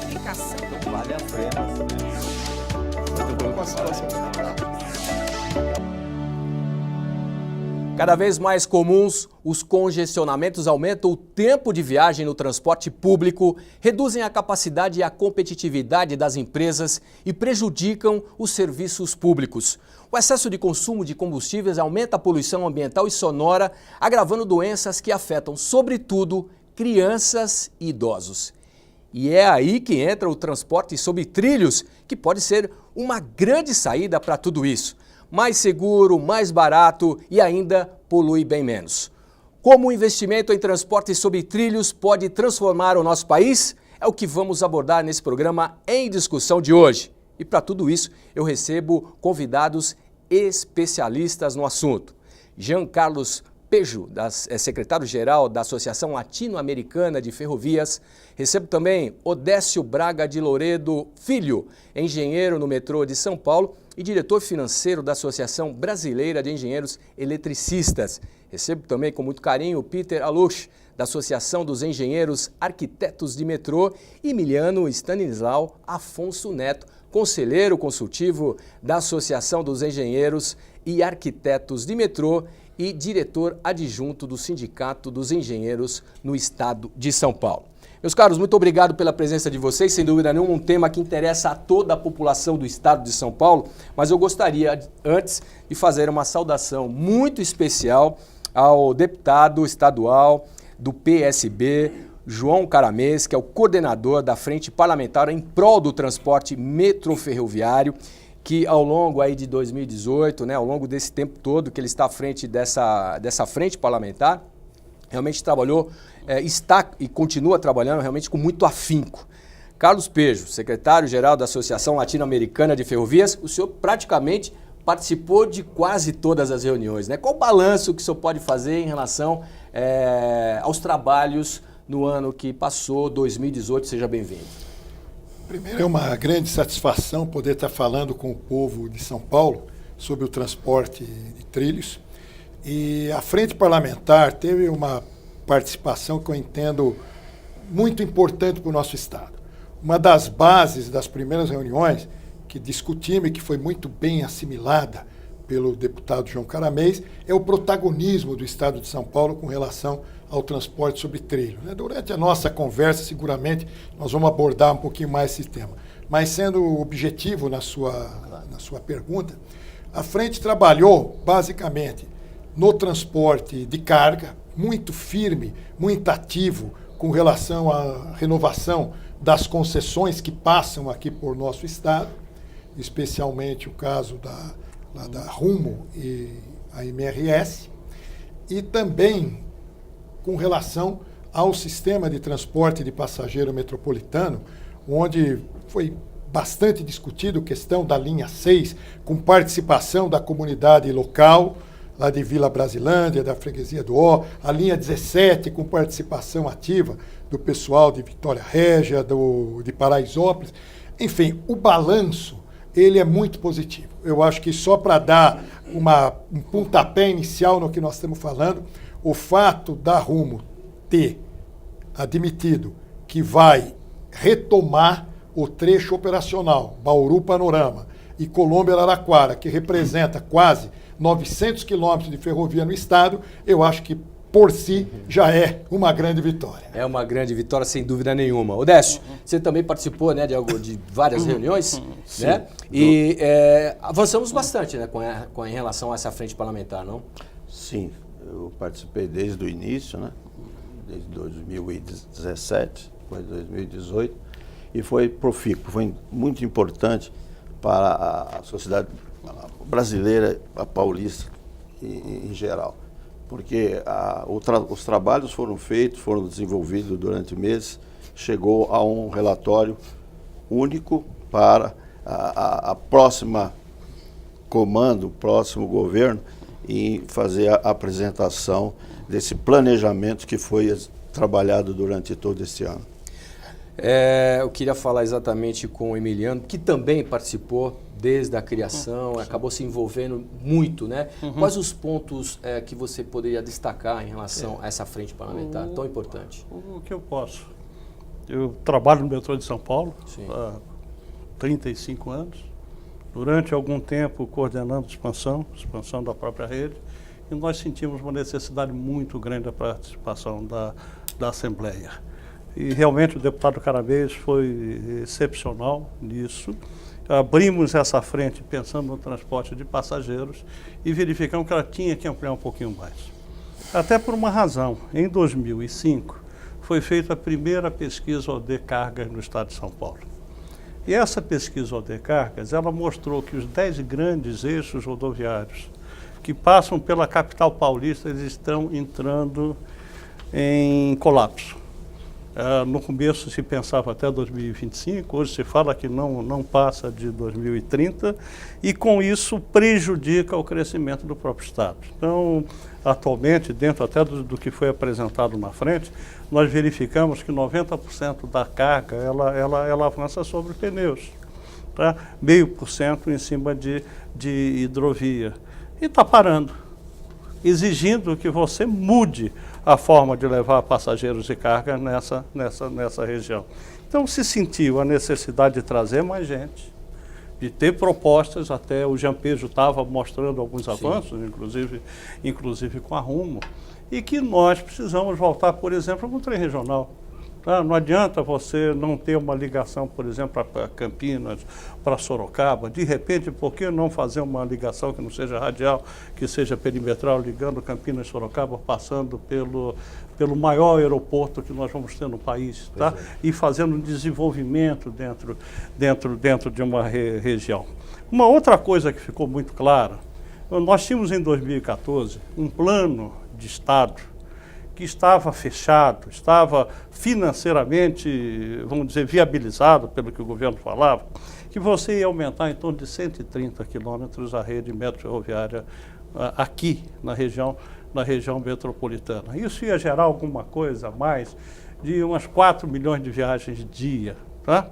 Comunicação. Então vale a pena, Cada vez mais comuns, os congestionamentos aumentam o tempo de viagem no transporte público, reduzem a capacidade e a competitividade das empresas e prejudicam os serviços públicos. O excesso de consumo de combustíveis aumenta a poluição ambiental e sonora, agravando doenças que afetam, sobretudo, crianças e idosos. E é aí que entra o transporte sobre trilhos, que pode ser uma grande saída para tudo isso. Mais seguro, mais barato e ainda polui bem menos. Como o investimento em transporte sobre trilhos pode transformar o nosso país? É o que vamos abordar nesse programa Em Discussão de hoje. E para tudo isso, eu recebo convidados especialistas no assunto. Jean Carlos Pejo, secretário-geral da Associação Latino-Americana de Ferrovias. Recebo também Odécio Braga de Louredo Filho, engenheiro no metrô de São Paulo e diretor financeiro da Associação Brasileira de Engenheiros Eletricistas. Recebo também com muito carinho o Peter Alush, da Associação dos Engenheiros Arquitetos de Metrô, e Emiliano Stanislau Afonso Neto, conselheiro consultivo da Associação dos Engenheiros e Arquitetos de Metrô e diretor adjunto do Sindicato dos Engenheiros no Estado de São Paulo. Meus caros, muito obrigado pela presença de vocês, sem dúvida nenhuma, um tema que interessa a toda a população do Estado de São Paulo, mas eu gostaria, antes, de fazer uma saudação muito especial ao deputado estadual do PSB, João Caramês, que é o coordenador da Frente Parlamentar em prol do transporte metroferroviário, que ao longo aí de 2018, ao longo desse tempo todo que ele está à frente dessa frente parlamentar, realmente trabalhou, está e continua trabalhando realmente com muito afinco. Carlos Pejo, secretário-geral da Associação Latino-Americana de Ferrovias, o senhor praticamente participou de quase todas as reuniões, né? Qual o balanço que o senhor pode fazer em relação aos trabalhos no ano que passou, 2018? Seja bem-vindo. Primeiro, é uma grande satisfação poder estar falando com o povo de São Paulo sobre o transporte de trilhos. E a Frente Parlamentar teve uma participação que eu entendo muito importante para o nosso Estado. Uma das bases das primeiras reuniões que discutimos e que foi muito bem assimilada pelo deputado João Caramês é o protagonismo do Estado de São Paulo com relação ao transporte sobre trilho. Durante a nossa conversa, seguramente, nós vamos abordar um pouquinho mais esse tema. Mas, sendo objetivo na sua pergunta, a Frente trabalhou, basicamente, no transporte de carga, muito firme, muito ativo com relação à renovação das concessões que passam aqui por nosso Estado, especialmente o caso da Rumo e a MRS, e também com relação ao sistema de transporte de passageiro metropolitano, onde foi bastante discutido a questão da linha 6, com participação da comunidade local, lá de Vila Brasilândia, da Freguesia do Ó, a linha 17, com participação ativa do pessoal de Vitória Régia, de Paraisópolis. Enfim, o balanço, ele é muito positivo. Eu acho que só para dar um pontapé inicial no que nós estamos falando, o fato da Rumo ter admitido que vai retomar o trecho operacional Bauru Panorama e Colômbia Araraquara, que representa quase 900 quilômetros de ferrovia no estado, eu acho que por si já é uma grande vitória. É uma grande vitória, sem dúvida nenhuma. Odécio, você também participou, né, de várias reuniões, né? E avançamos bastante, né, em relação a essa frente parlamentar, não? Sim, eu participei desde o início, né? Desde 2017, depois de 2018, e foi profícuo, foi muito importante para a sociedade brasileira, a paulista em geral, porque os trabalhos foram feitos, foram desenvolvidos durante meses, chegou a um relatório único para a próxima comando, o próximo governo, e fazer a apresentação desse planejamento que foi trabalhado durante todo esse ano. Eu queria falar exatamente com o Emiliano, que também participou desde a criação, acabou se envolvendo muito, né? Quais os pontos que você poderia destacar em relação a essa frente parlamentar tão importante? O que eu posso Eu trabalho no metrô de São Paulo Sim. há 35 anos. Durante algum tempo coordenando expansão da própria rede, e nós sentimos uma necessidade muito grande da participação da Assembleia. E realmente o deputado Carabês foi excepcional nisso. Abrimos essa frente pensando no transporte de passageiros e verificamos que ela tinha que ampliar um pouquinho mais. Até por uma razão. Em 2005, foi feita a primeira pesquisa OD Cargas no estado de São Paulo. E essa pesquisa OD Cargas, ela mostrou que os 10 grandes eixos rodoviários que passam pela capital paulista, eles estão entrando em colapso. No começo se pensava até 2025, hoje se fala que não passa de 2030, e com isso prejudica o crescimento do próprio Estado. Então, atualmente, dentro até do que foi apresentado na frente, nós verificamos que 90% da carga ela avança sobre pneus, tá? 0,5% em cima de hidrovia. E está parando, exigindo que você mude a forma de levar passageiros e carga nessa região. Então se sentiu a necessidade de trazer mais gente, de ter propostas, até o Jampejo estava mostrando alguns avanços, inclusive com a Rumo, e que nós precisamos voltar, por exemplo, para o trem regional. Tá? Não adianta você não ter uma ligação, por exemplo, para Campinas, para Sorocaba. De repente, por que não fazer uma ligação que não seja radial, que seja perimetral, ligando Campinas e Sorocaba, passando pelo maior aeroporto que nós vamos ter no país, tá? E fazendo um desenvolvimento dentro de uma região. Uma outra coisa que ficou muito clara, nós tínhamos em 2014 um plano de Estado que estava fechado, estava financeiramente, vamos dizer, viabilizado, pelo que o governo falava, que você ia aumentar em torno de 130 quilômetros a rede metroferroviária aqui na região metropolitana. Isso ia gerar alguma coisa a mais de umas 4 milhões de viagens dia. Tá?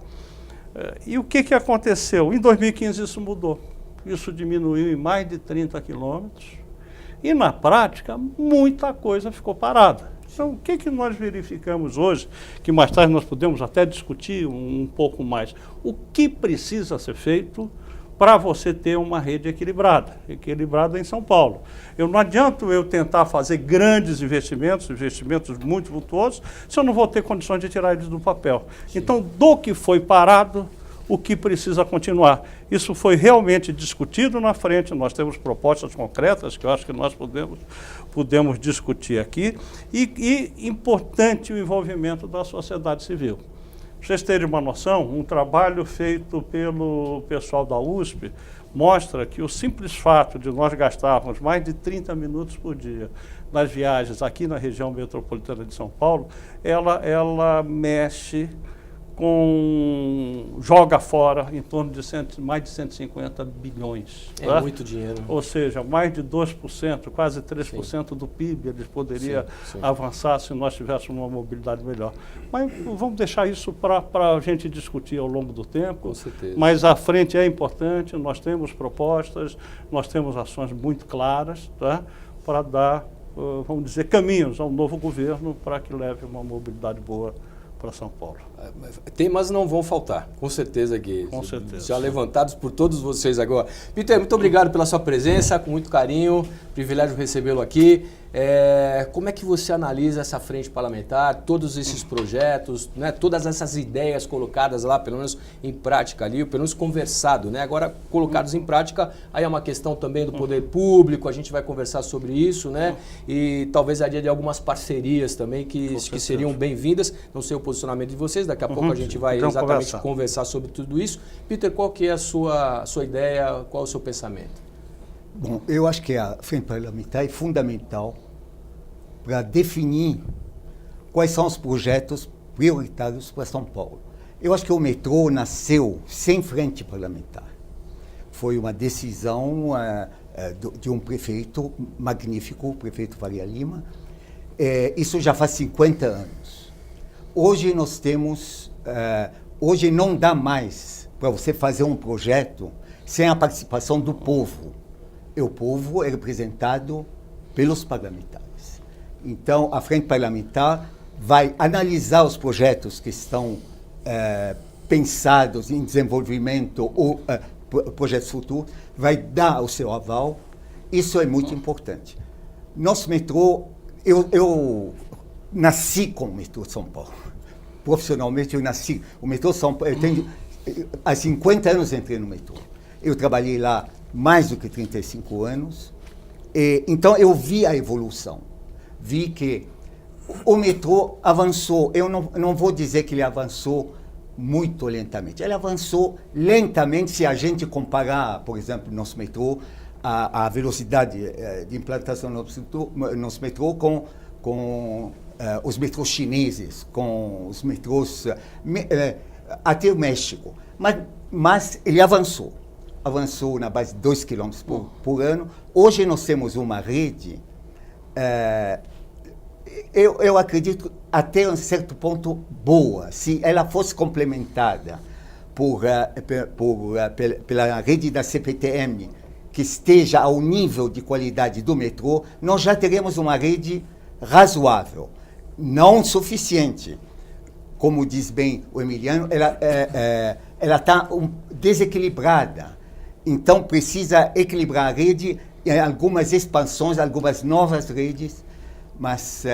E o que aconteceu? Em 2015 isso mudou. Isso diminuiu em mais de 30 quilômetros. E, na prática, muita coisa ficou parada. Então, o que nós verificamos hoje, que mais tarde nós podemos até discutir um pouco mais, o que precisa ser feito para você ter uma rede equilibrada em São Paulo. Não adianta eu tentar fazer grandes investimentos muito vultuosos, se eu não vou ter condições de tirar eles do papel. Sim. Então, do que foi parado, o que precisa continuar. Isso foi realmente discutido na frente, nós temos propostas concretas que eu acho que nós podemos discutir aqui, e importante o envolvimento da sociedade civil. Para vocês terem uma noção, um trabalho feito pelo pessoal da USP mostra que o simples fato de nós gastarmos mais de 30 minutos por dia nas viagens aqui na região metropolitana de São Paulo, ela mexe joga fora em torno de mais de 150 bilhões. É tá? Muito dinheiro. Ou seja, mais de 2%, quase 3% do PIB eles poderiam avançar se nós tivéssemos uma mobilidade melhor. Mas vamos deixar isso para a gente discutir ao longo do tempo. Com certeza. Mas a frente é importante, nós temos propostas, nós temos ações muito claras, tá? Para dar, vamos dizer, caminhos ao novo governo para que leve uma mobilidade boa para São Paulo. Temas não vão faltar, com certeza que com certeza. Já levantados por todos vocês agora. Peter, muito obrigado pela sua presença, com muito carinho, privilégio recebê-lo aqui. Como é que você analisa essa frente parlamentar, todos esses projetos, né, todas essas ideias colocadas lá, pelo menos em prática ali, pelo menos conversado, né? Agora colocados em prática, aí é uma questão também do poder público, a gente vai conversar sobre isso, né? E talvez a dia de algumas parcerias também que seriam bem-vindas. Não sei o posicionamento de vocês, daqui a pouco a gente vai exatamente conversar sobre tudo isso. Peter, qual que é a sua ideia, qual é o seu pensamento? Bom, eu acho que a frente parlamentar é fundamental para definir quais são os projetos prioritários para São Paulo. Eu acho que o metrô nasceu sem frente parlamentar. Foi uma decisão de um prefeito magnífico, o prefeito Faria Lima. Isso já faz 50 anos. Hoje nós temos... hoje não dá mais para você fazer um projeto sem a participação do povo. E o povo é representado pelos parlamentares. Então, a frente parlamentar vai analisar os projetos que estão pensados em desenvolvimento ou projetos futuros, vai dar o seu aval. Isso é muito importante. Nosso metrô, eu nasci com o metrô de São Paulo. Profissionalmente, eu nasci. O metrô São Paulo, há 50 anos entrei no metrô. Eu trabalhei lá mais do que 35 anos. Então, eu vi a evolução. Vi que o metrô avançou. Eu não vou dizer que ele avançou muito lentamente. Ele avançou lentamente se a gente comparar, por exemplo, nosso metrô, a velocidade de implantação do nosso metrô com os metrôs chineses, com os metrôs até o México. Mas ele avançou na base de 2 km por ano. Hoje nós temos uma rede, eu acredito, até um certo ponto boa. Se ela fosse complementada pela rede da CPTM, que esteja ao nível de qualidade do metrô, nós já teremos uma rede razoável, não suficiente. Como diz bem o Emiliano, ela está desequilibrada. Então, precisa equilibrar a rede em algumas expansões, algumas novas redes, mas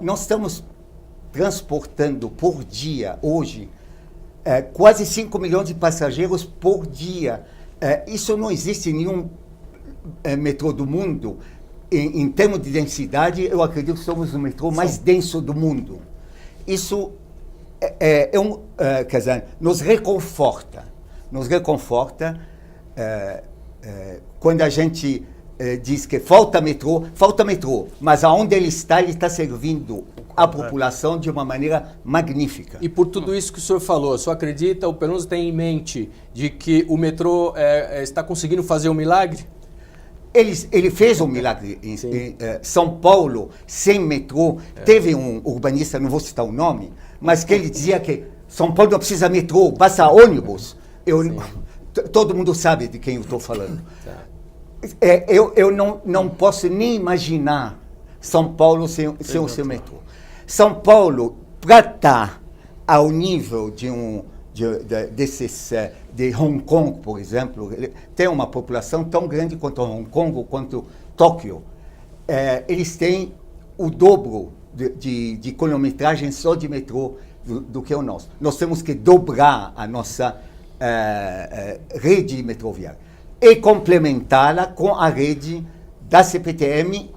nós estamos transportando por dia, hoje, quase 5 milhões de passageiros por dia. Isso não existe em nenhum metrô do mundo. Em termos de densidade, eu acredito que somos o metrô mais denso do mundo. Isso quer dizer, nos reconforta. Quando a gente diz que falta metrô, mas aonde ele está servindo a população de uma maneira magnífica. E por tudo isso que o senhor falou, o senhor acredita, ou pelo menos tem em mente, de que o metrô está conseguindo fazer um milagre? Ele fez um milagre em São Paulo, sem metrô. Teve um urbanista, não vou citar o nome, mas que ele dizia que São Paulo não precisa metrô, basta ônibus. Todo mundo sabe de quem eu estou falando. Eu não posso nem imaginar São Paulo sem o seu metrô. São Paulo, para estar ao nível de Hong Kong, por exemplo, tem uma população tão grande quanto Hong Kong ou quanto Tóquio. Eles têm o dobro de quilometragem só de metrô do que o nosso. Nós temos que dobrar a nossa rede metroviária e complementá-la com a rede da CPTM,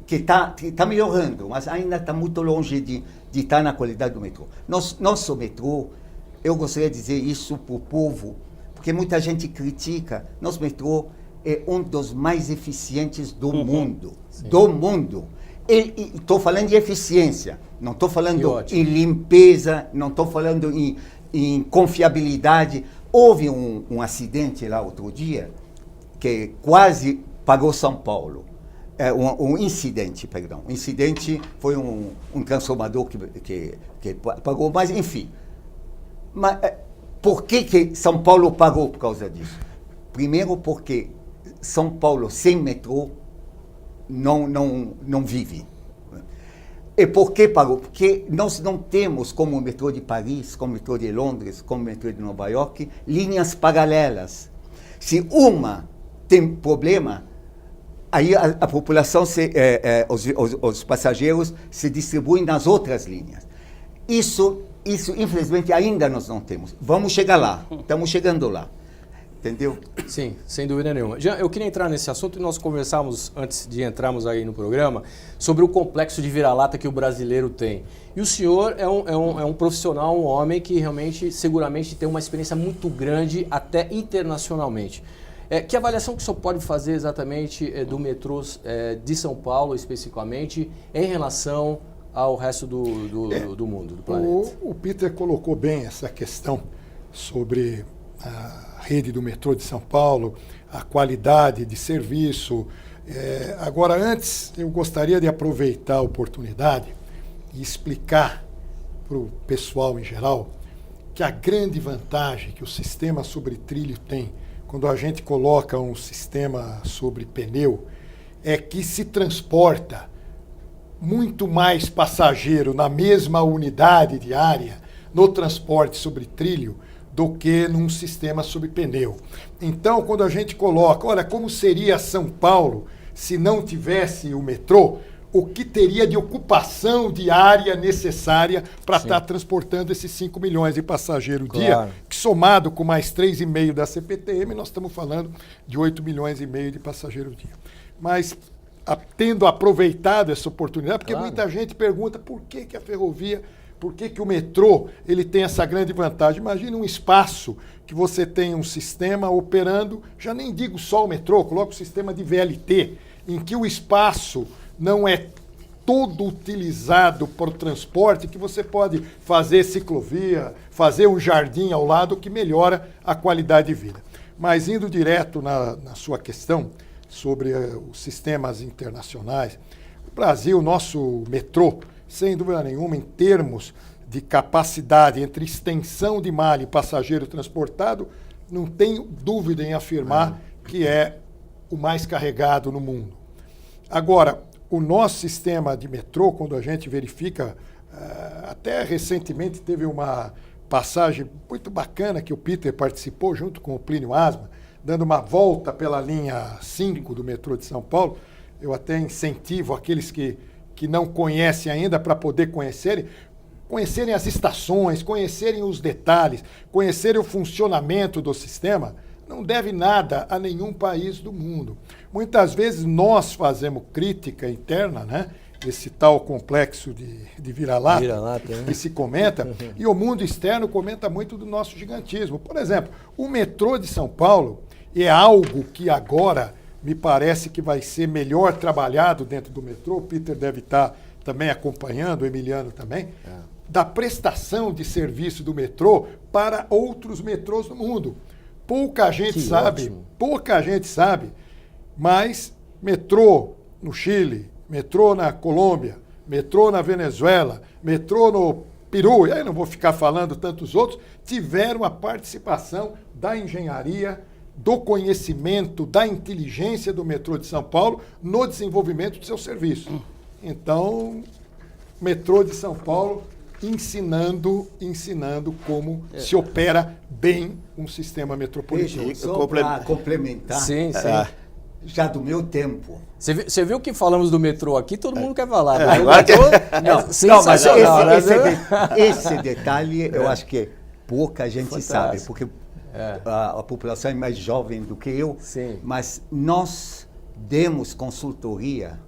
que está melhorando, mas ainda está muito longe de estar na qualidade do metrô. Nosso metrô, eu gostaria de dizer isso para o povo, porque muita gente critica. Nosso metrô é um dos mais eficientes do mundo. Sim. Do mundo. Estou falando de eficiência, não estou falando em limpeza, não estou falando em confiabilidade. Houve um acidente lá outro dia que quase pagou São Paulo. Um incidente, perdão. Um incidente foi um transformador que pagou, mas enfim. Mas por que São Paulo pagou por causa disso? Primeiro porque São Paulo sem metrô não vive. E por que pagou? Porque nós não temos, como o metrô de Paris, como o metrô de Londres, como o metrô de Nova York, linhas paralelas. Se uma tem problema, aí a população, os passageiros se distribuem nas outras linhas. Isso, infelizmente, ainda nós não temos. Vamos chegar lá, estamos chegando lá. Entendeu? Sim, sem dúvida nenhuma. Jean, eu queria entrar nesse assunto e nós conversávamos, antes de entrarmos aí no programa, sobre o complexo de vira-lata que o brasileiro tem. E o senhor é um profissional, um homem que realmente, seguramente, tem uma experiência muito grande, até internacionalmente. Que avaliação que o senhor pode fazer exatamente do metrô de São Paulo, especificamente, em relação ao resto do mundo, do planeta? O Peter colocou bem essa questão sobre a rede do metrô de São Paulo, a qualidade de serviço. Agora, antes, eu gostaria de aproveitar a oportunidade e explicar para o pessoal em geral que a grande vantagem que o sistema sobre trilho tem quando a gente coloca um sistema sobre pneu é que se transporta muito mais passageiro na mesma unidade diária no transporte sobre trilho do que num sistema sobre pneu. Então, quando a gente coloca, olha, como seria São Paulo se não tivesse o metrô, o que teria de ocupação diária necessária para estar transportando esses 5 milhões de passageiros dia, que somado com mais 3,5 da CPTM, nós estamos falando de 8 milhões e meio de passageiros dia. Mas tendo aproveitado essa oportunidade, porque muita gente pergunta por que a ferrovia, por que o metrô ele tem essa grande vantagem. Imagina um espaço que você tem um sistema operando, já nem digo só o metrô, coloca o sistema de VLT, em que o espaço não é todo utilizado para o transporte, que você pode fazer ciclovia, fazer um jardim ao lado, que melhora a qualidade de vida. Mas indo direto na sua questão sobre os sistemas internacionais, o Brasil, nosso metrô, sem dúvida nenhuma, em termos de capacidade entre extensão de malha e passageiro transportado, não tenho dúvida em afirmar que é o mais carregado no mundo. Agora, o nosso sistema de metrô, quando a gente verifica, até recentemente teve uma passagem muito bacana que o Peter participou junto com o Plínio Asma, dando uma volta pela linha 5 do metrô de São Paulo. Eu até incentivo aqueles que não conhecem ainda para poder conhecerem as estações, conhecerem os detalhes, conhecerem o funcionamento do sistema. Não deve nada a nenhum país do mundo. Muitas vezes nós fazemos crítica interna, né? Esse tal complexo de vira-lata que se comenta, e o mundo externo comenta muito do nosso gigantismo. Por exemplo, o metrô de São Paulo é algo que agora me parece que vai ser melhor trabalhado dentro do metrô. O Peter deve estar também acompanhando, o Emiliano também, da prestação de serviço do metrô para outros metrôs do mundo. Pouca gente sabe, mas metrô no Chile, metrô na Colômbia, metrô na Venezuela, metrô no Peru, e aí não vou ficar falando tantos outros, tiveram a participação da engenharia, do conhecimento, da inteligência do metrô de São Paulo no desenvolvimento do seu serviço. Então, metrô de São Paulo ensinando como se opera bem um sistema metropolitano. Só para complementar, já do meu tempo. Você viu que falamos do metrô aqui, todo mundo quer falar. Mas esse detalhe eu acho que pouca gente sabe, porque a população é mais jovem do que eu, mas nós demos consultoria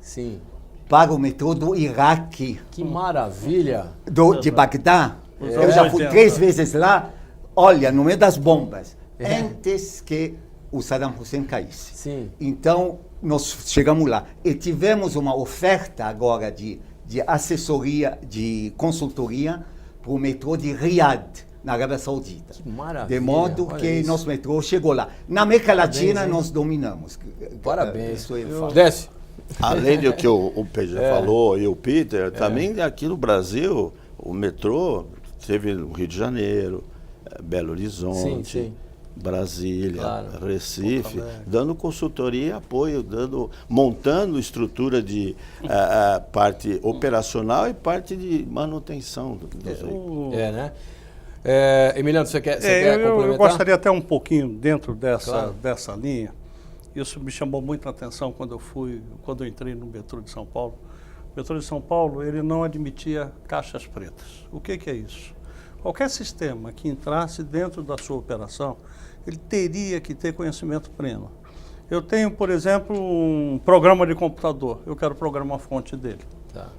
para o metrô do Iraque. Que maravilha! De Bagdá. Eu já fui 3 vezes lá, olha, no meio das bombas, antes que o Saddam Hussein caísse. Então, nós chegamos lá e tivemos uma oferta agora de assessoria, de consultoria para o metrô de Riad, na Arábia Saudita. Que maravilha! De modo que nosso metrô chegou lá. Na América Latina, nós dominamos. Parabéns. Desce. Além do que o Pedro falou e o Peter, também aqui no Brasil, o metrô teve no Rio de Janeiro, Belo Horizonte, Brasília, Recife, dando consultoria e apoio, montando estrutura de parte operacional e parte de manutenção dos veículos. Emiliano, você quer complementar? Eu gostaria até um pouquinho dentro dessa linha. Isso me chamou muita atenção quando eu entrei no metrô de São Paulo. O metrô de São Paulo, ele não admitia caixas pretas. O que é isso? Qualquer sistema que entrasse dentro da sua operação, ele teria que ter conhecimento pleno. Eu tenho, por exemplo, um programa de computador, eu quero programar a fonte dele.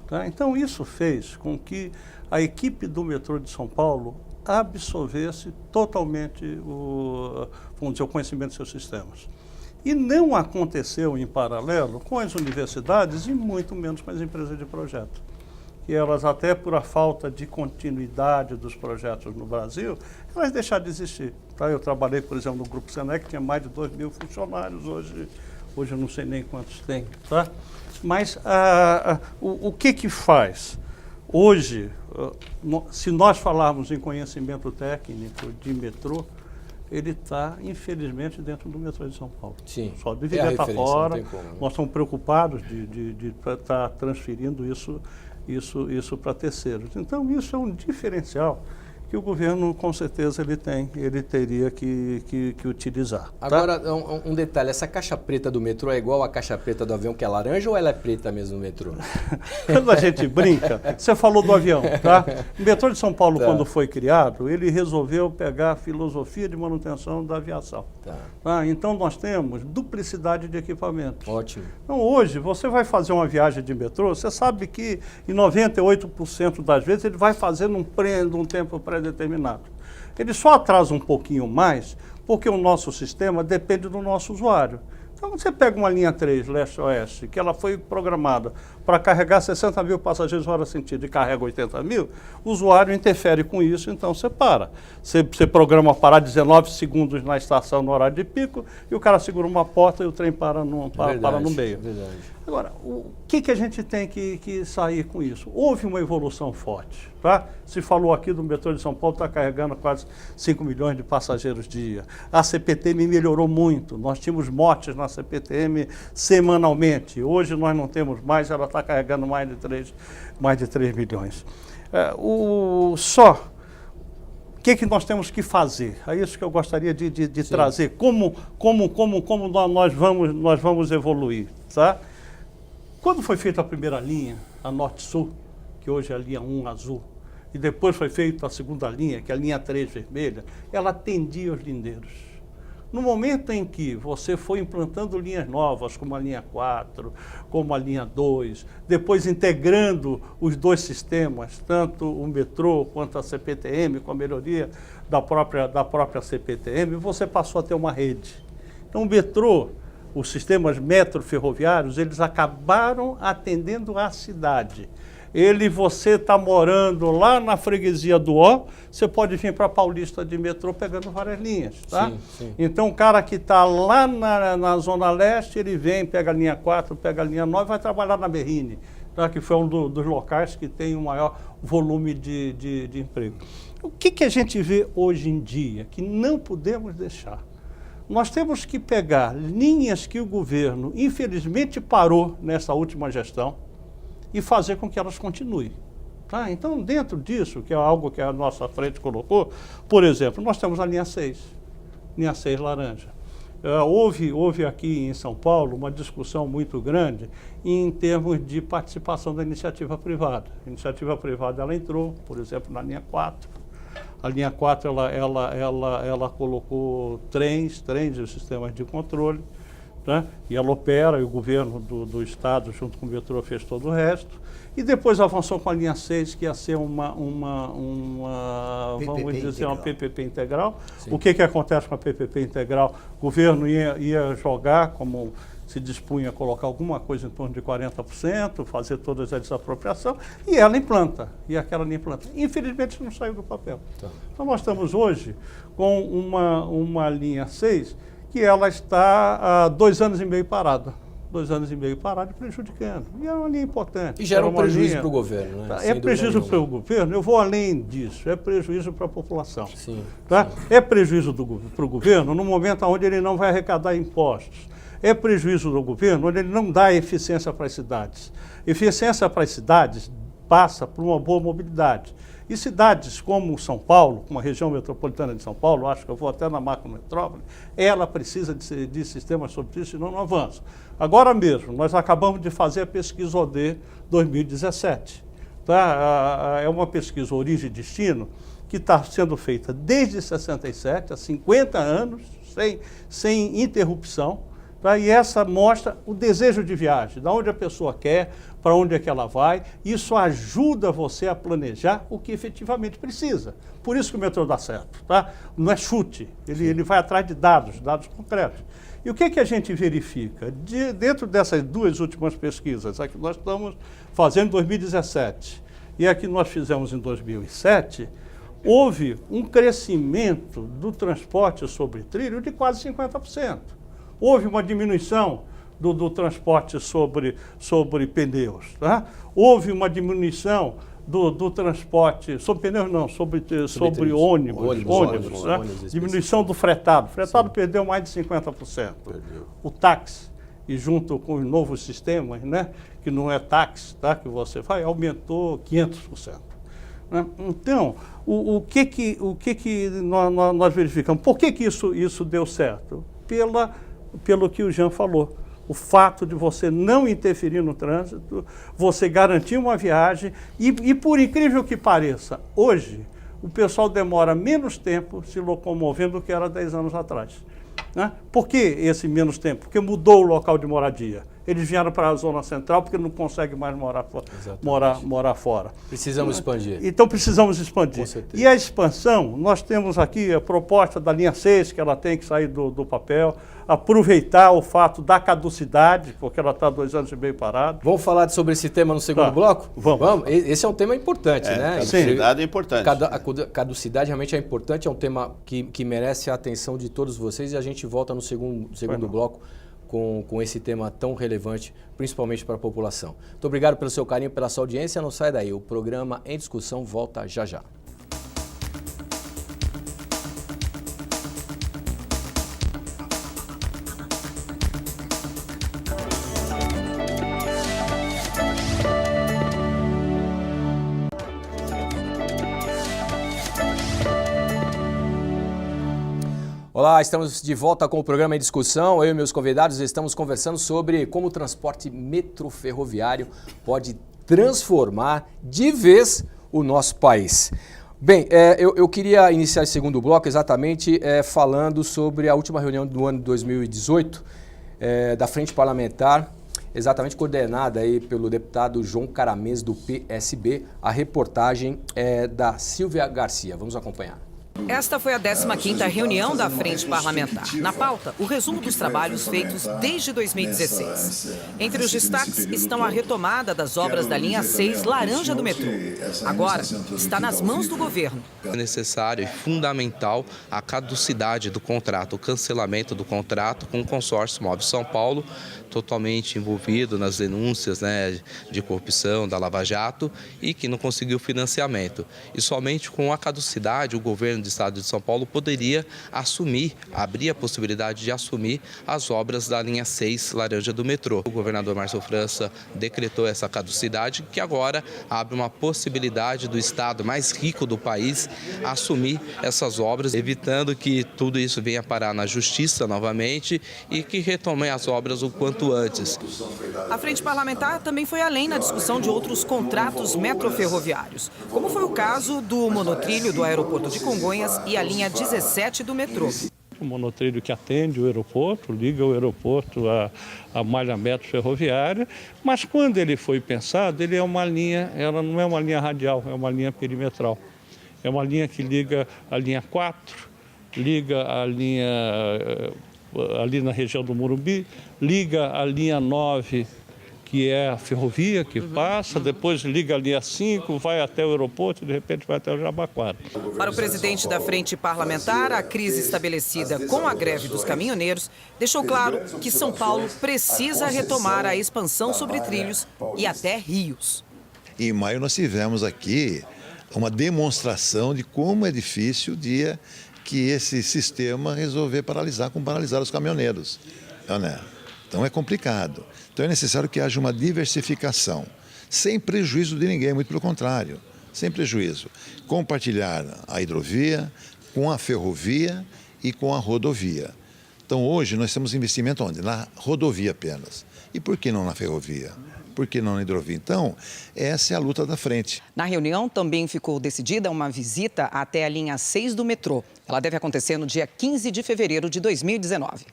Tá? Então, isso fez com que a equipe do metrô de São Paulo absorvesse totalmente o conhecimento dos seus sistemas. E não aconteceu em paralelo com as universidades e muito menos com as empresas de projeto. Que elas, até por a falta de continuidade dos projetos no Brasil, elas deixaram de existir. Tá? Eu trabalhei, por exemplo, no Grupo Senec, que tinha mais de 2.000 funcionários, hoje eu não sei nem quantos tem. Tá? Mas o que faz? Hoje, se nós falarmos em conhecimento técnico de metrô, ele está, infelizmente, dentro do metrô de São Paulo. Sim. Só É a deveria estar referência, não fora. tem como, né? Nós estamos preocupados de estar transferindo isso para terceiros. Então, isso é um diferencial que o governo, com certeza, ele teria que utilizar. Tá? Agora, um detalhe, essa caixa preta do metrô é igual a caixa preta do avião, que é laranja, ou ela é preta mesmo no metrô? Quando a gente brinca, você falou do avião, tá? O metrô de São Paulo, Tá. quando foi criado, ele resolveu pegar a filosofia de manutenção da aviação. Tá. Tá? Então, nós temos duplicidade de equipamentos. Ótimo. Então, hoje, você vai fazer uma viagem de metrô, você sabe que em 98% das vezes ele vai fazer num tempo pré-determinado. Ele só atrasa um pouquinho mais porque o nosso sistema depende do nosso usuário. Então, você pega uma linha 3 leste-oeste, que ela foi programada para carregar 60 mil passageiros hora sentido e carrega 80 mil, o usuário interfere com isso, então você para. Você programa parar 19 segundos na estação no horário de pico e o cara segura uma porta e o trem para no meio. Verdade. Agora, o que a gente tem que sair com isso? Houve uma evolução forte. Tá? Se falou aqui do metrô de São Paulo, está carregando quase 5 milhões de passageiros dia. A CPTM melhorou muito. Nós tínhamos mortes na CPTM semanalmente. Hoje nós não temos mais, ela está carregando mais de 3 milhões. O que nós temos que fazer? É isso que eu gostaria de trazer. Como nós vamos evoluir. Tá? Quando foi feita a primeira linha, a Norte-Sul, que hoje é a linha 1 azul, e depois foi feita a segunda linha, que é a linha 3 vermelha, ela atendia os lindeiros. No momento em que você foi implantando linhas novas, como a linha 4, como a linha 2, depois integrando os dois sistemas, tanto o metrô quanto a CPTM, com a melhoria da própria CPTM, você passou a ter uma rede. Então o metrô, os sistemas metro-ferroviários, eles acabaram atendendo a cidade. Você está morando lá na freguesia do Ó, você pode vir para Paulista de metrô pegando várias linhas. Tá? Sim, sim. Então o cara que está lá na Zona Leste, ele vem, pega a linha 4, pega a linha 9, vai trabalhar na Berrine, tá? Que foi um dos locais que tem o maior volume de emprego. O que a gente vê hoje em dia que não podemos deixar? Nós temos que pegar linhas que o governo, infelizmente, parou nessa última gestão e fazer com que elas continuem. Tá? Então, dentro disso, que é algo que a nossa frente colocou, por exemplo, nós temos a linha 6 laranja. Houve aqui em São Paulo uma discussão muito grande em termos de participação da iniciativa privada. A iniciativa privada ela entrou, por exemplo, na linha 4. A linha 4 ela colocou trens e sistemas de controle, né? E ela opera, e o governo do estado, junto com o metrô, fez todo o resto. E depois avançou com a linha 6, que ia ser uma PPP integral. Sim. O que acontece com a PPP integral? O governo ia jogar, como se dispunha a colocar alguma coisa em torno de 40%, fazer toda essa desapropriação, e ela implanta, e aquela linha implanta. Infelizmente, isso não saiu do papel. Tá. Então, nós estamos hoje com uma linha 6 que ela está há 2 anos e meio parada. 2 anos e meio parada e prejudicando. E é uma linha importante. E gera um prejuízo linha... para o governo, né? É prejuízo para o governo, eu vou além disso, é prejuízo para a população. Sim, tá? sim. É prejuízo para o governo no momento onde ele não vai arrecadar impostos. É prejuízo do governo onde ele não dá eficiência para as cidades. Eficiência para as cidades passa por uma boa mobilidade. E cidades como São Paulo, como a região metropolitana de São Paulo, acho que eu vou até na macrometrópole, ela precisa de sistemas sobre isso, senão não avança. Agora mesmo, nós acabamos de fazer a pesquisa OD 2017. Tá? É uma pesquisa origem e destino que está sendo feita desde 67, há 50 anos, sem interrupção. Tá? E essa mostra o desejo de viagem, de onde a pessoa quer, para onde é que ela vai. Isso ajuda você a planejar o que efetivamente precisa. Por isso que o metrô dá certo. Tá? Não é chute, ele vai atrás de dados concretos. E o que a gente verifica? Dentro dessas 2 últimas pesquisas, a que nós estamos fazendo em 2017 e a que nós fizemos em 2007, houve um crescimento do transporte sobre trilho de quase 50%. Houve uma diminuição do transporte sobre pneus. Tá? Houve uma diminuição do transporte, sobre pneus não, sobre trilhos. ônibus, né? ônibus Diminuição do fretado. O fretado perdeu mais de 50%. Perdeu. O táxi, e junto com os novos sistemas, né, que não é táxi, tá, que você faz, aumentou 500%. Né? Então, o que nós verificamos? Por que isso deu certo? Pelo que o Jean falou. O fato de você não interferir no trânsito, você garantir uma viagem e por incrível que pareça, hoje o pessoal demora menos tempo se locomovendo do que era 10 anos atrás. Né? Por que esse menos tempo? Porque mudou o local de moradia. Eles vieram para a zona central porque não conseguem mais morar fora. Precisamos expandir. Então precisamos expandir. Com certeza. E a expansão, nós temos aqui a proposta da linha 6, que ela tem que sair do papel, aproveitar o fato da caducidade, porque ela está 2 anos e meio parada. Vamos falar sobre esse tema no segundo bloco? Vamos. Esse é um tema importante, né? Caducidade é importante. A caducidade realmente é importante, é um tema que merece a atenção de todos vocês e a gente volta no segundo bloco com esse tema tão relevante, principalmente para a população. Muito obrigado pelo seu carinho, pela sua audiência. Não sai daí, o programa Em Discussão volta já já. Olá, estamos de volta com o programa Em Discussão. Eu e meus convidados estamos conversando sobre como o transporte metroferroviário pode transformar de vez o nosso país. Bem, eu queria iniciar esse segundo bloco exatamente falando sobre a última reunião do ano de 2018 da Frente Parlamentar, exatamente coordenada aí pelo deputado João Caramês, do PSB. A reportagem é da Silvia Garcia. Vamos acompanhar. Esta foi a 15ª reunião da Frente Parlamentar. Na pauta, o resumo dos trabalhos feitos desde 2016. Entre os destaques estão a retomada das obras da linha 6 Laranja do metrô. Agora, está nas mãos do governo. É necessário e fundamental a caducidade do contrato, o cancelamento do contrato com o consórcio Mob São Paulo, totalmente envolvido nas denúncias, né, de corrupção da Lava Jato e que não conseguiu financiamento. E somente com a caducidade o governo do Estado de São Paulo poderia abrir a possibilidade de assumir as obras da linha 6 Laranja do metrô. O governador Márcio França decretou essa caducidade, que agora abre uma possibilidade do Estado mais rico do país assumir essas obras, evitando que tudo isso venha parar na Justiça novamente e que retomem as obras o quanto antes. A Frente Parlamentar também foi além na discussão de outros contratos metroferroviários, como foi o caso do monotrilho do aeroporto de Congonhas e a linha 17 do metrô. O monotrilho que atende o aeroporto, liga o aeroporto à malha metroferroviária, mas quando ele foi pensado, ele é uma linha, ela não é uma linha radial, é uma linha perimetral. É uma linha que liga a linha 4, liga a linha ali na região do Morumbi, liga a linha 9, que é a ferrovia que passa, depois liga a linha 5, vai até o aeroporto e de repente vai até o Jabaquara. Para o presidente da Frente Parlamentar, a crise estabelecida com a greve dos caminhoneiros deixou claro que São Paulo precisa retomar a expansão sobre trilhos e até rios. Em maio nós tivemos aqui uma demonstração de como é difícil o dia que esse sistema resolver paralisar os caminhoneiros. Então é complicado. Então é necessário que haja uma diversificação, sem prejuízo de ninguém, muito pelo contrário, sem prejuízo. Compartilhar a hidrovia com a ferrovia e com a rodovia. Então hoje nós temos investimento onde? Na rodovia apenas. E por que não na ferrovia? Por que não na hidrovia? Então, essa é a luta da frente. Na reunião também ficou decidida uma visita até a linha 6 do metrô. Ela deve acontecer no dia 15 de fevereiro de 2019.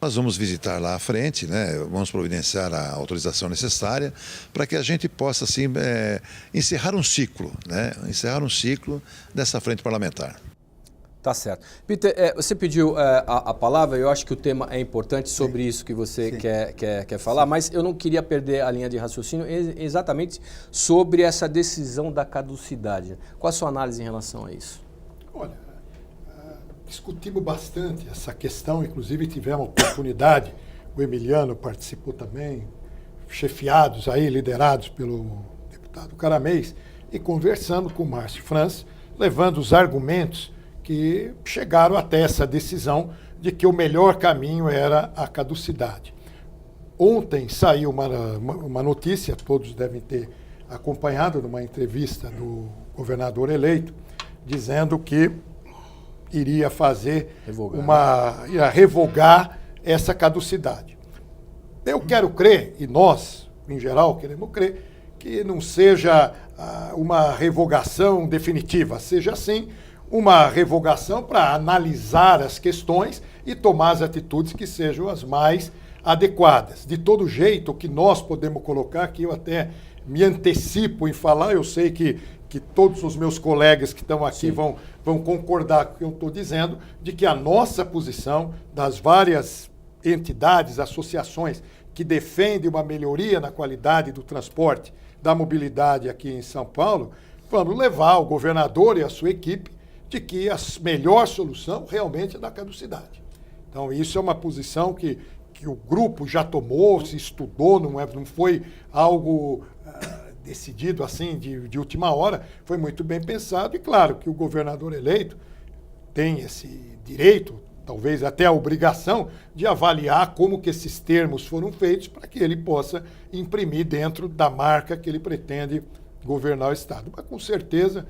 Nós vamos visitar lá à frente, né? Vamos providenciar a autorização necessária para que a gente possa assim, encerrar um ciclo, né? Encerrar um ciclo dessa frente parlamentar. Tá certo. Peter, você pediu a palavra, eu acho que o tema é importante sobre isso que você quer falar, mas eu não queria perder a linha de raciocínio exatamente sobre essa decisão da caducidade. Qual a sua análise em relação a isso? Olha, discutimos bastante essa questão, inclusive tivemos a oportunidade, o Emiliano participou também, chefiados aí, liderados pelo deputado Caramês, e conversando com o Márcio França, levando os argumentos que chegaram até essa decisão de que o melhor caminho era a caducidade. Ontem saiu uma notícia, todos devem ter acompanhado, numa entrevista do governador eleito, dizendo que iria revogar essa caducidade. Eu quero crer, e nós, em geral, queremos crer, que não seja uma revogação definitiva, seja sim uma revogação para analisar as questões e tomar as atitudes que sejam as mais adequadas. De todo jeito, o que nós podemos colocar, que eu até me antecipo em falar, eu sei que todos os meus colegas que estão aqui vão concordar com o que eu estou dizendo, de que a nossa posição das várias entidades, associações que defendem uma melhoria na qualidade do transporte, da mobilidade aqui em São Paulo, vamos levar o governador e a sua equipe de que a melhor solução realmente é da caducidade. Então, isso é uma posição que o grupo já tomou, se estudou, não foi algo decidido assim de última hora, foi muito bem pensado e claro que o governador eleito tem esse direito, talvez até a obrigação, de avaliar como que esses termos foram feitos para que ele possa imprimir dentro da marca que ele pretende governar o Estado. Mas com certeza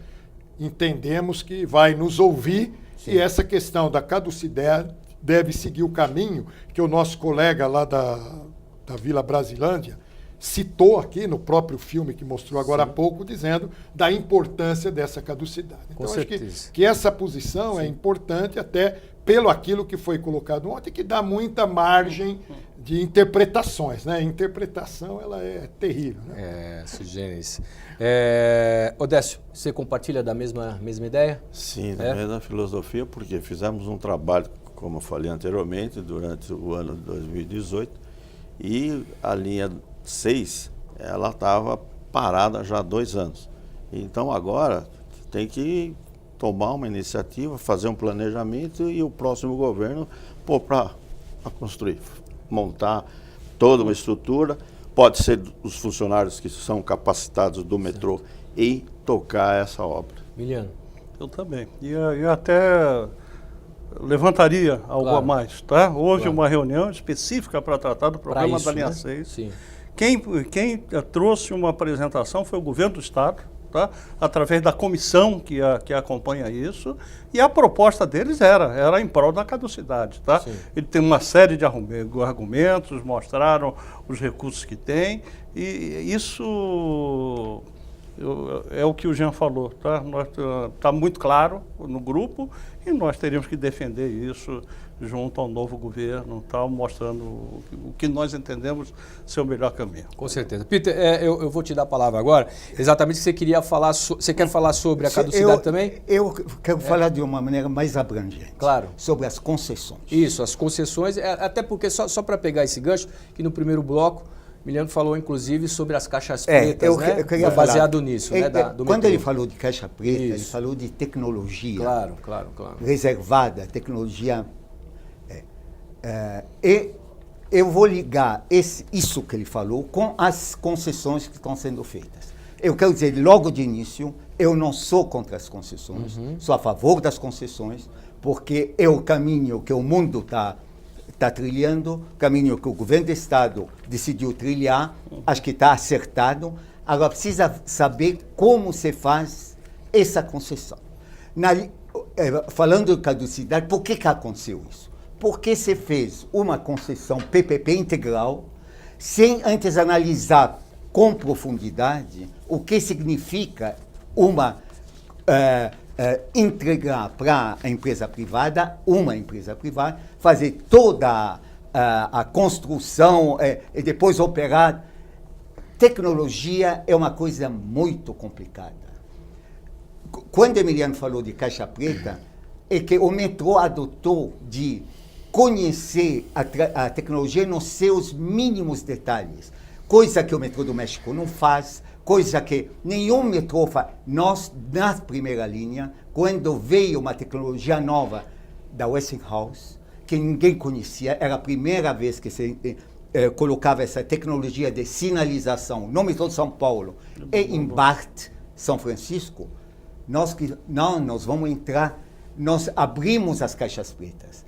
entendemos que vai nos ouvir e essa questão da caducidade deve seguir o caminho que o nosso colega lá da Vila Brasilândia citou aqui no próprio filme que mostrou agora há pouco, dizendo da importância dessa caducidade. Então, acho que essa posição é importante até pelo aquilo que foi colocado ontem, que dá muita margem de interpretações, né? A interpretação, ela é terrível, né? Sui generis. Odécio, você compartilha da mesma ideia? Sim, da mesma filosofia, porque fizemos um trabalho, como eu falei anteriormente, durante o ano de 2018, e a linha 6, ela estava parada já há 2 anos. Então agora tem que tomar uma iniciativa, fazer um planejamento e o próximo governo pôr para construir, montar toda uma estrutura. Pode ser os funcionários que são capacitados do metrô em tocar essa obra. Miliano. Eu também. E eu até levantaria algo a mais, tá? Houve uma reunião específica para tratar do problema da linha 6. Sim. Quem trouxe uma apresentação foi o governo do Estado, tá? Através da comissão que acompanha isso, e a proposta deles era em prol da caducidade. Tá? Ele tem uma série de argumentos, mostraram os recursos que tem, e isso é o que o Jean falou. Tá muito claro no grupo, e nós teríamos que defender isso junto ao novo governo, tal, mostrando o que nós entendemos ser o melhor caminho. Com certeza. Peter, eu vou te dar a palavra agora. Exatamente o que você queria falar. Você quer falar sobre a caducidade também? Eu quero falar de uma maneira mais abrangente. Claro. Sobre as concessões. Isso, as concessões. Até porque, só para pegar esse gancho, que no primeiro bloco, Miliano falou, inclusive, sobre as caixas pretas, eu queria baseado nisso, né? Quando ele falou de caixa preta, ele falou de tecnologia. Claro. Reservada, tecnologia. E eu vou ligar isso que ele falou com as concessões que estão sendo feitas. Eu quero dizer, logo de início, eu não sou contra as concessões, sou a favor das concessões, porque é o caminho que o mundo está trilhando, o caminho que o governo do Estado decidiu trilhar, acho que está acertado. Agora, precisa saber como se faz essa concessão. Falando de caducidade, por que aconteceu isso? Porque se fez uma concessão PPP integral, sem antes analisar com profundidade o que significa entregar para a empresa privada, fazer toda a construção e depois operar. Tecnologia é uma coisa muito complicada. Quando Emiliano falou de caixa preta, é que o metrô adotou de conhecer a tecnologia nos seus mínimos detalhes, coisa que o metrô do México não faz, coisa que nenhum metrô faz. Nós, na primeira linha, quando veio uma tecnologia nova da Westinghouse, que ninguém conhecia, era a primeira vez que se colocava essa tecnologia de sinalização no metrô de São Paulo e em BART, São Francisco, nós vamos entrar, nós abrimos as caixas pretas.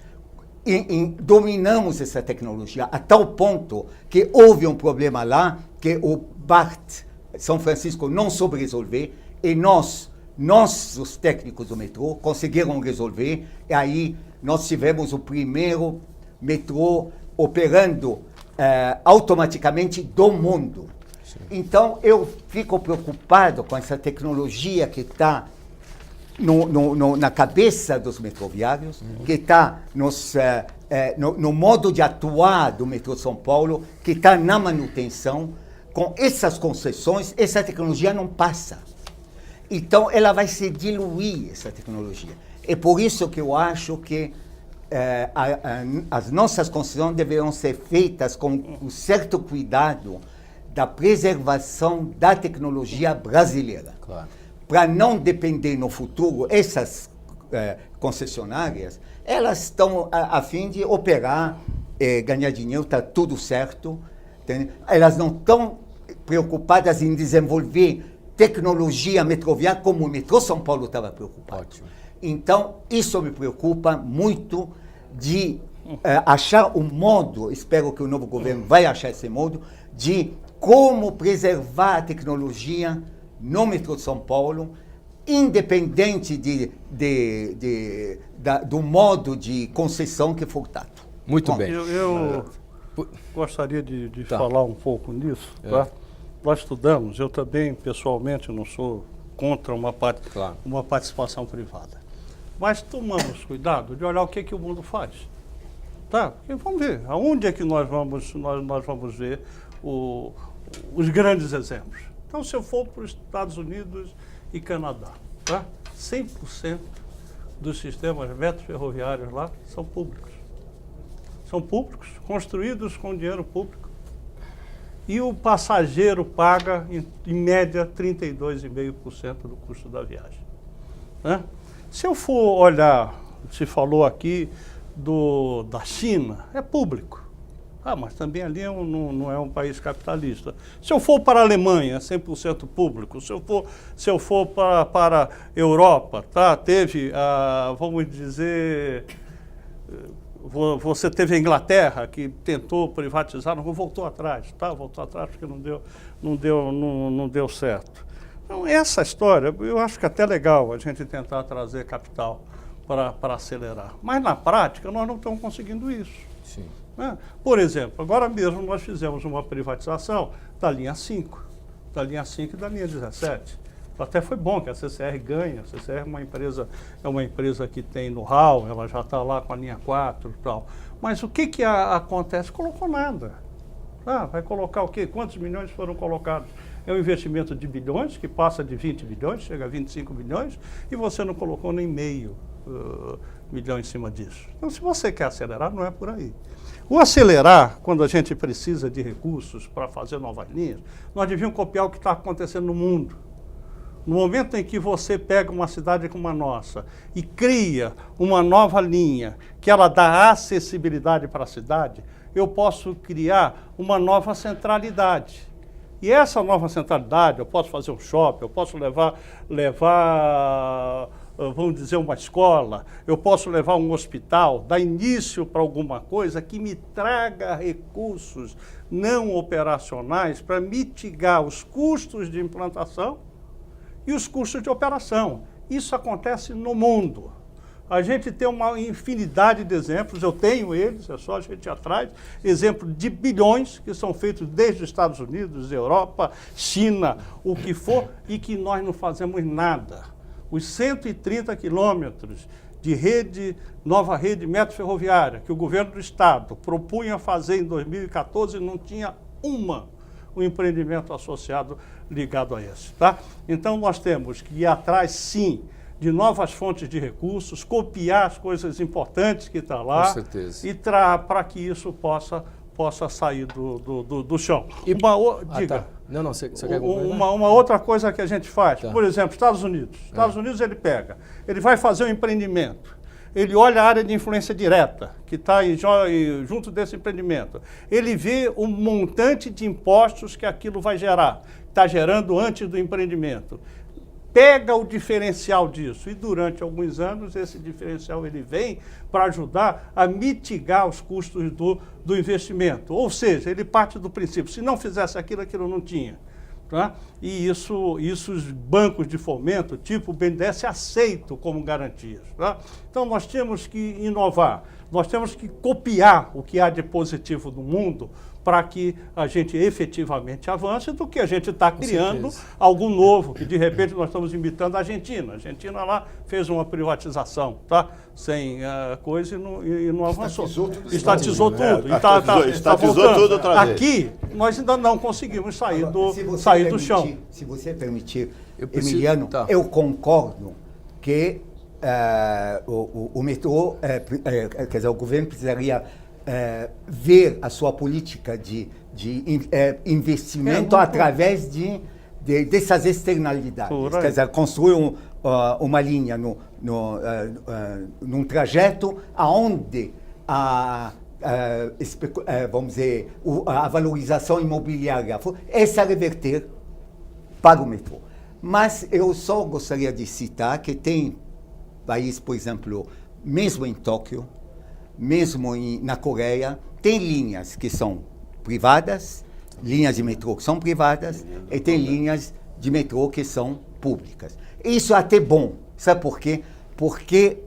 Dominamos essa tecnologia a tal ponto que houve um problema lá que o BART, São Francisco, não soube resolver e nós, os técnicos do metrô, conseguiram resolver e aí nós tivemos o primeiro metrô operando automaticamente do mundo. Sim. Então, eu fico preocupado com essa tecnologia que está na cabeça dos metroviários, que está no modo de atuar do metrô São Paulo, que está na manutenção. Com essas concessões, essa tecnologia não passa. Então, ela vai se diluir, essa tecnologia. É por isso que eu acho que as nossas concessões deveriam ser feitas com um certo cuidado da preservação da tecnologia brasileira. Claro. Para não depender no futuro, essas concessionárias, elas estão a fim de operar, ganhar dinheiro, está tudo certo. Entende? Elas não estão preocupadas em desenvolver tecnologia metroviária como o metrô São Paulo estava preocupado. Ótimo. Então, isso me preocupa muito de achar um modo, espero que o novo governo vai achar esse modo, de como preservar a tecnologia no metrô de São Paulo, independente do modo de concessão que for dado. Muito bem. Eu gostaria de falar um pouco nisso. Tá? Nós estudamos, eu também, pessoalmente, não sou contra uma participação privada. Mas tomamos cuidado de olhar o que o mundo faz. Tá? Porque vamos ver, aonde é que nós vamos ver os grandes exemplos. Então, se eu for para os Estados Unidos e Canadá, tá? 100% dos sistemas metroferroviários lá são públicos. São públicos, construídos com dinheiro público. E o passageiro paga, em média, 32,5% do custo da viagem. Né? Se eu for olhar, se falou aqui da China, é público. Mas também ali não é um país capitalista. Se eu for para a Alemanha, é 100% público. Se eu for para a Europa, tá? Teve, vamos dizer, você teve a Inglaterra, que tentou privatizar, não voltou atrás, tá? Voltou atrás porque não deu certo. Então, essa história, eu acho que é até legal a gente tentar trazer capital para acelerar. Mas, na prática, nós não estamos conseguindo isso. Sim. Né? Por exemplo, agora mesmo nós fizemos uma privatização da linha 5, da linha 5 e da linha 17. Até foi bom que a CCR ganha. A CCR é uma empresa que tem know-how, ela já está lá com a linha 4 e tal. Mas o que acontece? Colocou nada. Vai colocar o quê? Quantos milhões foram colocados? É um investimento de bilhões, que passa de 20 bilhões, chega a 25 bilhões, e você não colocou nem meio milhão em cima disso. Então, se você quer acelerar, não é por aí. O acelerar, quando a gente precisa de recursos para fazer novas linhas, nós devíamos copiar o que está acontecendo no mundo. No momento em que você pega uma cidade como a nossa e cria uma nova linha, que ela dá acessibilidade para a cidade, eu posso criar uma nova centralidade. E essa nova centralidade, eu posso fazer um shopping, eu posso levar vamos dizer, uma escola, eu posso levar um hospital, dar início para alguma coisa que me traga recursos não operacionais para mitigar os custos de implantação e os custos de operação. Isso acontece no mundo. A gente tem uma infinidade de exemplos, eu tenho eles, é só a gente ir atrás, exemplos de bilhões que são feitos desde os Estados Unidos, Europa, China, o que for, e que nós não fazemos nada. Os 130 quilômetros de nova rede metroferroviária que o governo do Estado propunha fazer em 2014 não tinha um empreendimento associado ligado a esse. Tá? Então, nós temos que ir atrás, sim, de novas fontes de recursos, copiar as coisas importantes que estão lá. Com certeza. E para que isso possa sair do chão. Diga. Não, você quer uma outra coisa que a gente faz, por exemplo, Estados Unidos. Estados Unidos ele vai fazer um empreendimento. Ele olha a área de influência direta, que está junto desse empreendimento. Ele vê o montante de impostos que aquilo vai gerar, está gerando antes do empreendimento. pega o diferencial disso e durante alguns anos esse diferencial ele vem para ajudar a mitigar os custos do investimento. Ou seja, ele parte do princípio, se não fizesse aquilo, aquilo não tinha. Tá? E isso os bancos de fomento, tipo o BNDES, aceitam como garantias. Tá? Então nós temos que inovar, nós temos que copiar o que há de positivo no mundo para que a gente efetivamente avance do que a gente está criando algo novo, que de repente nós estamos imitando a Argentina. A Argentina lá fez uma privatização, tá? Sem coisa e não avançou. Estatizou tudo. Estatizou tudo outra vez. Aqui, nós ainda não conseguimos sair do chão. Se você permitir, Emiliano, eu concordo que o metrô, quer dizer, o governo precisaria ver a sua política de investimento através dessas externalidades. Quer dizer, construir uma linha num trajeto onde vamos dizer, a valorização imobiliária essa reverter para o metrô. Mas eu só gostaria de citar que tem países, por exemplo, mesmo em Tóquio, mesmo na Coreia, tem linhas que são privadas, linhas de metrô que são privadas, e tem linhas de metrô que são públicas. Isso é até bom. Sabe por quê? Porque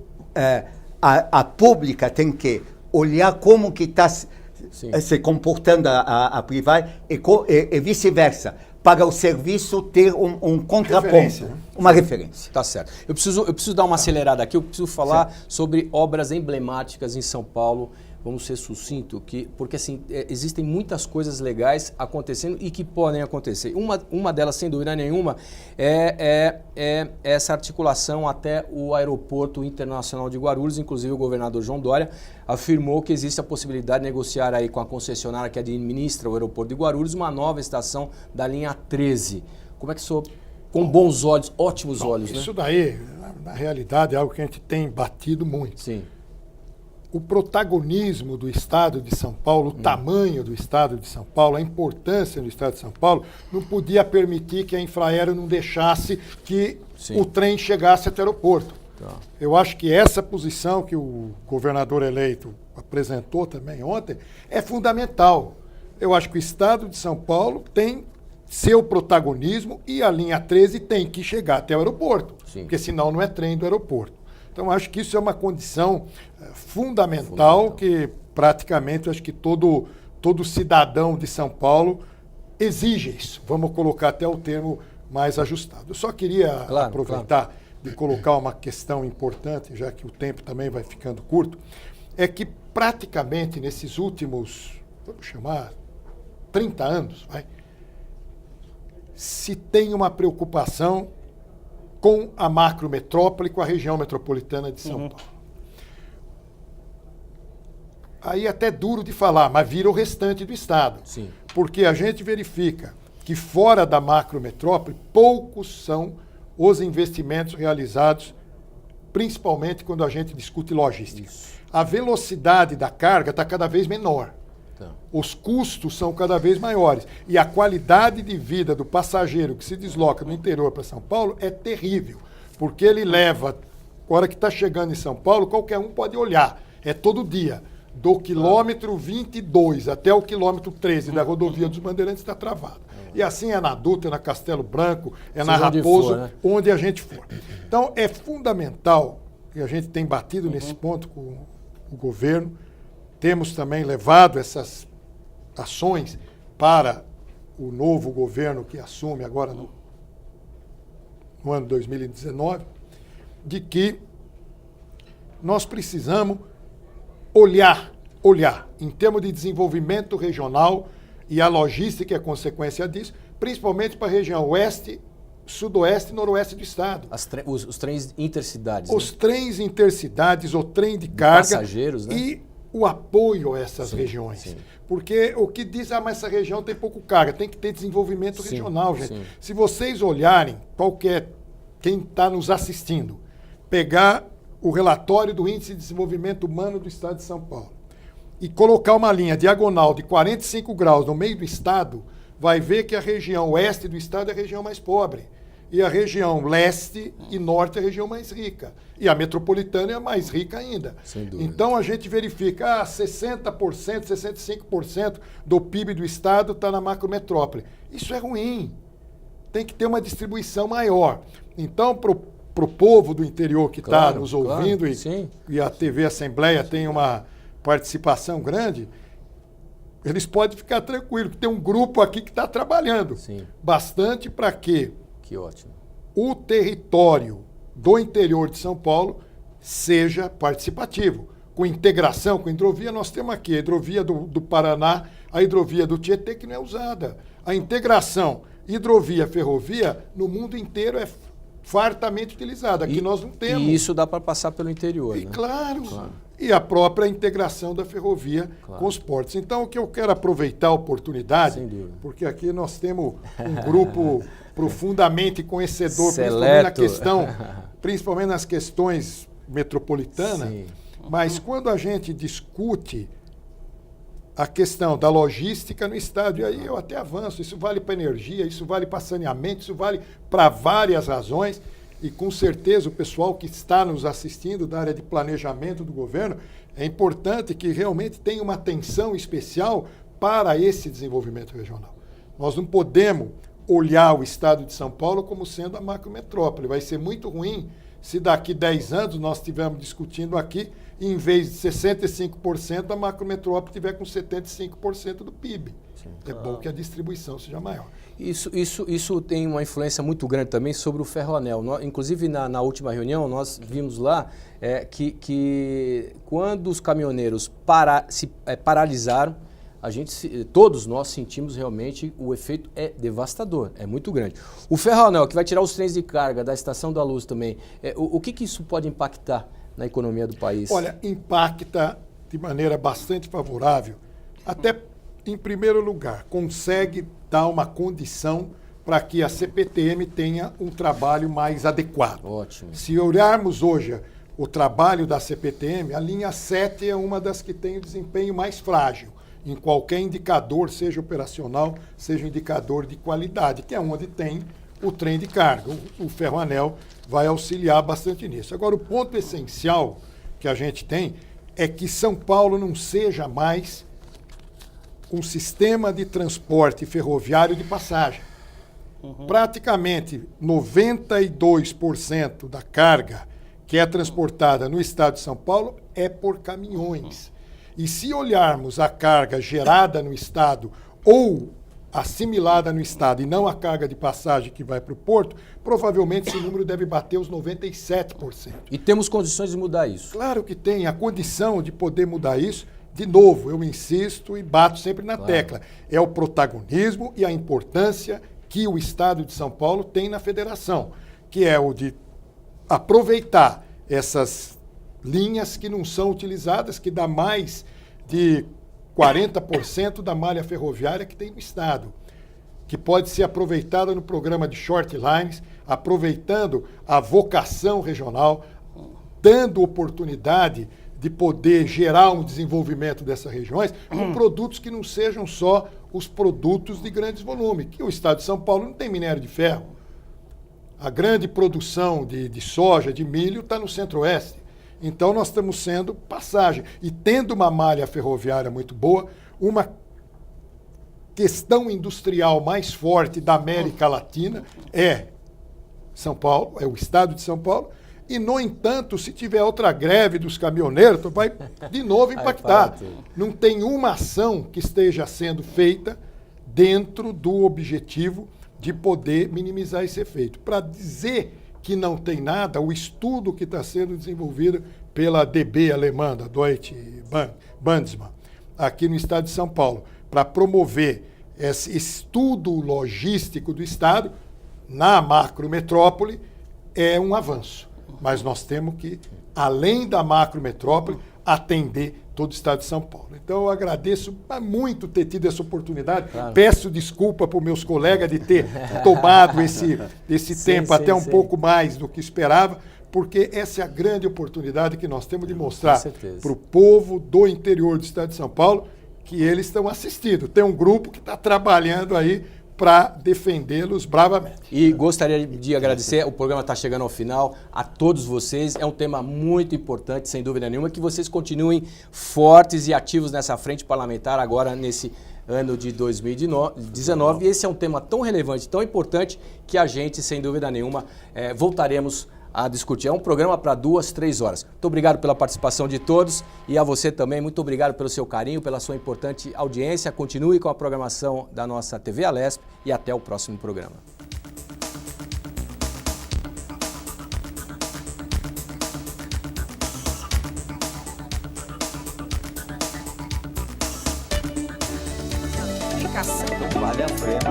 a pública tem que olhar como que está se comportando a privada e vice-versa, para o serviço ter um contraponto, uma referência. Tá certo. Eu preciso dar uma acelerada aqui, eu preciso falar sobre obras emblemáticas em São Paulo. Vamos ser sucinto, porque assim, existem muitas coisas legais acontecendo e que podem acontecer. Uma delas, sem dúvida nenhuma, é essa articulação até o Aeroporto Internacional de Guarulhos. Inclusive, o governador João Dória afirmou que existe a possibilidade de negociar aí com a concessionária que administra o aeroporto de Guarulhos uma nova estação da linha 13. Como é que o senhor, com bons olhos, ótimos olhos, né? Isso daí, na realidade, é algo que a gente tem batido muito. Sim. O protagonismo do Estado de São Paulo, o tamanho do Estado de São Paulo, a importância do Estado de São Paulo, não podia permitir que a Infraero não deixasse que o trem chegasse até o aeroporto. Tá. Eu acho que essa posição que o governador eleito apresentou também ontem é fundamental. Eu acho que o Estado de São Paulo tem seu protagonismo e a linha 13 tem que chegar até o aeroporto, porque senão não é trem do aeroporto. Então, acho que isso é uma condição fundamental que praticamente acho que todo cidadão de São Paulo exige isso. Vamos colocar até o termo mais ajustado. Eu só queria aproveitar de colocar uma questão importante, já que o tempo também vai ficando curto, é que praticamente nesses últimos, vamos chamar, 30 anos, se tem uma preocupação com a macrometrópole, com a região metropolitana de São Paulo. Aí é até duro de falar, mas vira o restante do Estado. Sim. Porque a gente verifica que fora da macrometrópole, poucos são os investimentos realizados, principalmente quando a gente discute logística. Isso. A velocidade da carga está cada vez menor. Os custos são cada vez maiores. E a qualidade de vida do passageiro que se desloca do interior para São Paulo é terrível. Porque ele leva, a hora que está chegando em São Paulo, qualquer um pode olhar. É todo dia. Do quilômetro 22 até o quilômetro 13 da rodovia dos Bandeirantes está travado. E assim é na Dutra, é na Castelo Branco, é na Raposo, onde a gente for. Então é fundamental, e a gente tem batido nesse ponto com o governo, temos também levado essas ações para o novo governo que assume agora no ano 2019, de que nós precisamos olhar em termos de desenvolvimento regional e a logística é consequência disso, principalmente para a região oeste, sudoeste e noroeste do estado. Os trens intercidades. Os trens intercidades, o trem de carga passageiros, né? E o apoio a essas regiões. Sim. Porque o que diz, mas essa região tem pouco carga, tem que ter desenvolvimento regional, gente. Sim. Se vocês olharem, quem está nos assistindo, pegar o relatório do Índice de Desenvolvimento Humano do Estado de São Paulo e colocar uma linha diagonal de 45 graus no meio do estado, vai ver que a região oeste do estado é a região mais pobre. E a região leste e norte é a região mais rica. E a metropolitana é a mais rica ainda. Sem dúvida. Então a gente verifica 60%, 65% do PIB do estado está na macrometrópole. Isso é ruim. Tem que ter uma distribuição maior. Então, para o povo do interior que está Claro, nos ouvindo, claro, sim. e a TV Assembleia tem uma participação grande, eles podem ficar tranquilos, que tem um grupo aqui que está trabalhando Sim. bastante para que Que ótimo. o território do interior de São Paulo seja participativo. Com integração, com hidrovia, nós temos aqui a hidrovia do Paraná, a hidrovia do Tietê, que não é usada. A integração hidrovia-ferrovia no mundo inteiro é fartamente utilizada. Aqui nós não temos. E isso dá para passar pelo interior, E né? claro, e a própria integração da ferrovia com os portos. Então, o que eu quero aproveitar a oportunidade, Sem dúvida. porque aqui nós temos um grupo profundamente conhecedor, Seleto. principalmente nas questões metropolitanas, Sim. mas quando a gente discute a questão da logística no estado, e aí eu até avanço, isso vale para energia, isso vale para saneamento, isso vale para várias razões, e com certeza o pessoal que está nos assistindo da área de planejamento do governo, é importante que realmente tenha uma atenção especial para esse desenvolvimento regional. Nós não podemos olhar o estado de São Paulo como sendo a macrometrópole. Vai ser muito ruim se daqui 10 anos nós estivermos discutindo aqui, e em vez de 65%, a macrometrópole estiver com 75% do PIB. É bom que a distribuição seja maior. Isso tem uma influência muito grande também sobre o ferroanel. Inclusive, na última reunião, nós vimos lá que quando os caminhoneiros paralisaram, todos nós sentimos realmente o efeito é devastador, é muito grande. O ferroanel, que vai tirar os trens de carga da Estação da Luz também, o que isso pode impactar na economia do país? Olha, impacta de maneira bastante favorável, até em primeiro lugar, consegue dar uma condição para que a CPTM tenha um trabalho mais adequado. Ótimo. Se olharmos hoje o trabalho da CPTM, a linha 7 é uma das que tem o desempenho mais frágil em qualquer indicador, seja operacional, seja indicador de qualidade, que é onde tem o trem de carga. O ferroanel vai auxiliar bastante nisso. Agora, o ponto essencial que a gente tem é que São Paulo não seja mais um sistema de transporte ferroviário de passagem. Praticamente 92% da carga que é transportada no estado de São Paulo é por caminhões. E se olharmos a carga gerada no estado ou assimilada no estado e não a carga de passagem que vai para o porto, provavelmente esse número deve bater os 97%. E temos condições de mudar isso? Claro que tem a condição de poder mudar isso. De novo, eu insisto e bato sempre na tecla. É o protagonismo e a importância que o Estado de São Paulo tem na federação, que é o de aproveitar essas linhas que não são utilizadas, que dá mais de 40% da malha ferroviária que tem no Estado, que pode ser aproveitada no programa de short lines, aproveitando a vocação regional, dando oportunidade de poder gerar um desenvolvimento dessas regiões com produtos que não sejam só os produtos de grandes volumes, que o estado de São Paulo não tem minério de ferro. A grande produção de soja, de milho, está no centro-oeste. Então, nós estamos sendo passagem. E tendo uma malha ferroviária muito boa, uma questão industrial mais forte da América Latina é São Paulo, é o estado de São Paulo. E, no entanto, se tiver outra greve dos caminhoneiros, vai de novo impactar. Não tem uma ação que esteja sendo feita dentro do objetivo de poder minimizar esse efeito. Para dizer que não tem nada, o estudo que está sendo desenvolvido pela DB alemã, da Deutsche Bundesmann, aqui no estado de São Paulo, para promover esse estudo logístico do estado na macrometrópole, é um avanço. Mas nós temos que, além da macrometrópole, atender todo o estado de São Paulo. Então, eu agradeço muito ter tido essa oportunidade. Claro. Peço desculpa para os meus colegas de ter tomado esse tempo até um pouco mais do que esperava, porque essa é a grande oportunidade que nós temos de mostrar para o povo do interior do estado de São Paulo que eles estão assistindo. Tem um grupo que está trabalhando aí para defendê-los bravamente. E gostaria de agradecer, o programa está chegando ao final, a todos vocês. É um tema muito importante, sem dúvida nenhuma, que vocês continuem fortes e ativos nessa frente parlamentar agora nesse ano de 2019. E esse é um tema tão relevante, tão importante, que a gente, sem dúvida nenhuma, voltaremos a discutir. É um programa para 2, 3 horas. Muito obrigado pela participação de todos e a você também. Muito obrigado pelo seu carinho, pela sua importante audiência. Continue com a programação da nossa TV Alesp e até o próximo programa. Vale a pena.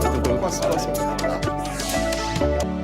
Muito bom.